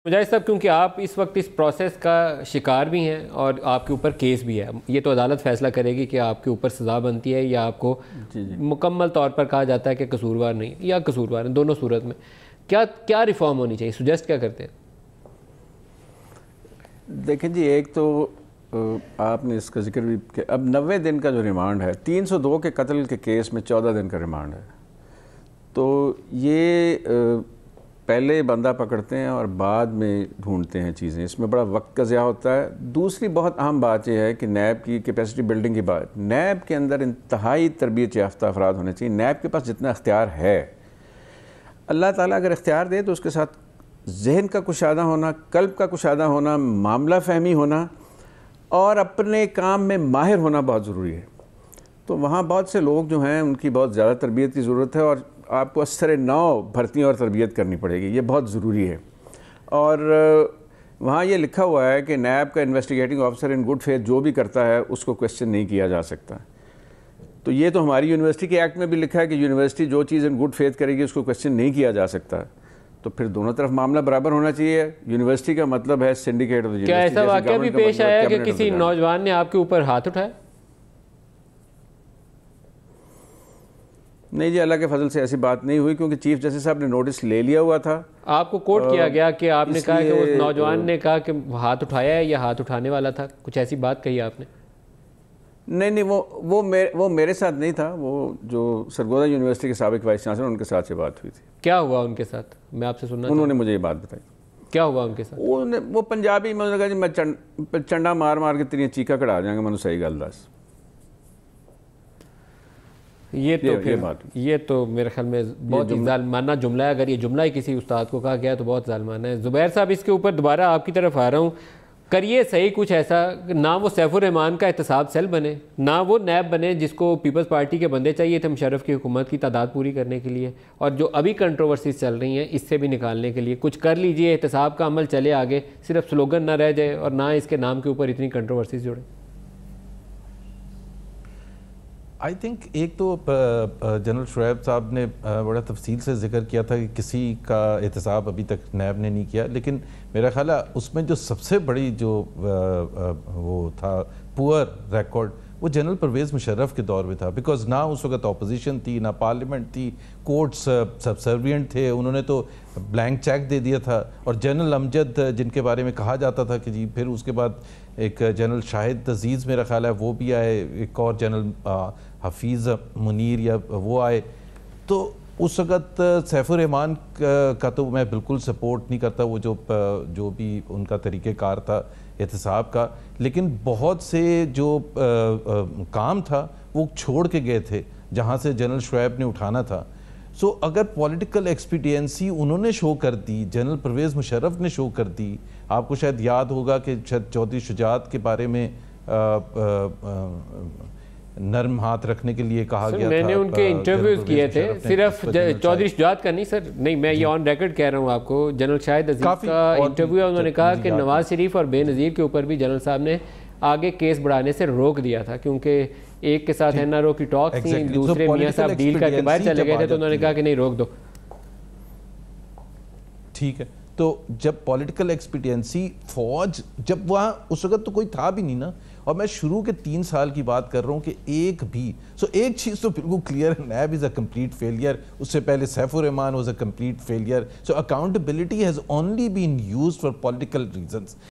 مجاہد صاحب، کیونکہ آپ اس وقت اس پروسیس کا شکار بھی ہیں اور آپ کے اوپر کیس بھی ہے، یہ تو عدالت فیصلہ کرے گی کہ آپ کے اوپر سزا بنتی ہے یا آپ کو مکمل طور پر کہا جاتا ہے کہ قصوروار نہیں یا قصوروار ہیں، دونوں صورت میں کیا ریفارم ہونی چاہیے؟ سجیسٹ کیا کرتے ہیں؟ دیکھیں جی، ایک تو آپ نے اس کا ذکر بھی کہ اب 90 دن کا جو ریمانڈ ہے، 302 کے قتل کے کیس میں 14 دن کا ریمانڈ ہے، تو یہ پہلے بندہ پکڑتے ہیں اور بعد میں ڈھونڈتے ہیں چیزیں، اس میں بڑا وقت کا ضیاع ہوتا ہے۔ دوسری بہت اہم بات یہ ہے کہ نیب کی کیپیسٹی بلڈنگ کی بات، نیب کے اندر انتہائی تربیت یافتہ افراد ہونے چاہیے۔ نیب کے پاس جتنا اختیار ہے، اللہ تعالیٰ اگر اختیار دے تو اس کے ساتھ ذہن کا کشادہ ہونا، قلب کا کشادہ ہونا، معاملہ فہمی ہونا اور اپنے کام میں ماہر ہونا بہت ضروری ہے۔ تو وہاں بہت سے لوگ جو ہیں ان کی بہت زیادہ تربیت کی ضرورت ہے، اور آپ کو اثر نو بھرتی اور تربیت کرنی پڑے گی، یہ بہت ضروری ہے۔ اور وہاں یہ لکھا ہوا ہے کہ نیب کا investigating officer in good faith جو بھی کرتا ہے اس کو کویسچن نہیں کیا جا سکتا۔ تو یہ تو ہماری یونیورسٹی کے ایکٹ میں بھی لکھا ہے کہ یونیورسٹی جو چیز ان گڈ فیتھ کرے گی اس کو کویسچن نہیں کیا جا سکتا۔ تو پھر دونوں طرف معاملہ برابر ہونا چاہیے۔ یونیورسٹی کا مطلب ہے سنڈیکیٹ آف دی یونیورسٹی۔ کیا ایسا واقعہ بھی پیش آیا کہ کسی نوجوان نے آپ کے اوپر ہاتھ اٹھایا؟ نہیں جی، اللہ کے فضل سے ایسی بات نہیں ہوئی، کیونکہ چیف جسٹس صاحب نے نوٹس لے لیا ہوا تھا۔ آپ کو کوٹ کیا گیا کہ آپ نے کہا کہ اس نوجوان نے کہا کہ ہاتھ اٹھایا ہے یا ہاتھ اٹھانے والا تھا، کچھ ایسی بات کہی آپ نے؟ نہیں، وہ میرے ساتھ نہیں تھا، وہ جو سرگودا یونیورسٹی کے سابق وائس چانسلر ان کے ساتھ یہ بات ہوئی تھی۔ کیا ہوا ان کے ساتھ؟ میں آپ سے سننا، انہوں نے مجھے یہ بات بتائی۔ کیا ہوا ان کے ساتھ؟ وہ پنجابی میں کہا جی میں چنڈا مار مار کے تیری چیکا کڑا جائیں گا، میں نے صحیح گل دس۔ یہ تو میرے خیال میں بہت ہی ظالمانہ جملہ ہے۔ اگر یہ جملہ ہی کسی استاد کو کہا گیا تو بہت ظالمانہ ہے۔ زبیر صاحب، اس کے اوپر دوبارہ آپ کی طرف آ رہا ہوں، کریے صحیح کچھ ایسا، نہ وہ سیف الرحمان کا احتساب سیل بنے، نہ وہ نیب بنے جس کو پیپلز پارٹی کے بندے چاہیے تھے مشرف کی حکومت کی تعداد پوری کرنے کے لیے، اور جو ابھی کنٹروورسیز چل رہی ہیں اس سے بھی نکالنے کے لیے کچھ کر لیجئے، احتساب کا عمل چلے آگے، صرف سلوگن نہ رہ جائے اور نہ اس کے نام کے اوپر اتنی کنٹروورسیز جڑے۔ آئی تھنک ایک تو جنرل شعیب صاحب نے بڑا تفصیل سے ذکر کیا تھا کہ کسی کا احتساب ابھی تک نیب نے نہیں کیا، لیکن میرا خیال ہے اس میں جو سب سے بڑی جو وہ تھا پور ریکارڈ وہ جنرل پرویز مشرف کے دور میں تھا، بیکاز نہ اس وقت اپوزیشن تھی، نہ پارلیمنٹ تھی، کورٹس سبسروینٹ تھے، انہوں نے تو بلینک چیک دے دیا تھا۔ اور جنرل امجد جن کے بارے میں کہا جاتا تھا کہ جی، پھر اس کے بعد ایک جنرل شاہد عزیز میرا خیال ہے وہ بھی آئے، ایک اور جنرل حفیظ منیر یا وہ آئے، تو اس وقت سیف الرحمان کا تو میں بالکل سپورٹ نہیں کرتا، وہ جو بھی ان کا طریقہ کار تھا احتساب کا، لیکن بہت سے جو کام تھا وہ چھوڑ کے گئے تھے جہاں سے جنرل شعیب نے اٹھانا تھا۔ سو اگر پولیٹیکل ایکسپیڈینسی انہوں نے شو کر دی، جنرل پرویز مشرف نے شو کر دی، آپ کو شاید یاد ہوگا کہ شاید چودھری شجاعت کے بارے میں نرم ہاتھ رکھنے کے لیے کہا گیا تھا۔ میں نے ان کے انٹرویوز کیے تھے، صرف چودھری شجاعت کا نہیں سر، نہیں میں یہ آن ریکارڈ کہہ رہا ہوں آپ کو، جنرل شاہد عزیز کا انٹرویو ہے، انہوں نے کہا کہ نواز شریف اور بے نظیر کے اوپر بھی جنرل صاحب نے آگے کیس بڑھانے سے روک دیا تھا، کیونکہ ایک کے ساتھ این آر او کی ٹاک تھی، دوسرے میاں صاحب ڈیل کر کے باہر چلے گئے تھے، تو انہوں نے کہا کہ نہیں روک دو۔ ٹھیک ہے، تو جب پولیٹیکل ایکسپیڈینسی فوج جب وہاں اس وقت تو کوئی تھا بھی نہیں نا، اور میں شروع کے 3 سال کی بات کر رہا ہوں کہ ایک بھی ایک چیز تو بالکل کلیئر ہے، NAB is a complete failure, اس سے پہلے Saif ur-Rahman was a complete failure, so accountability has only been used for political reasons.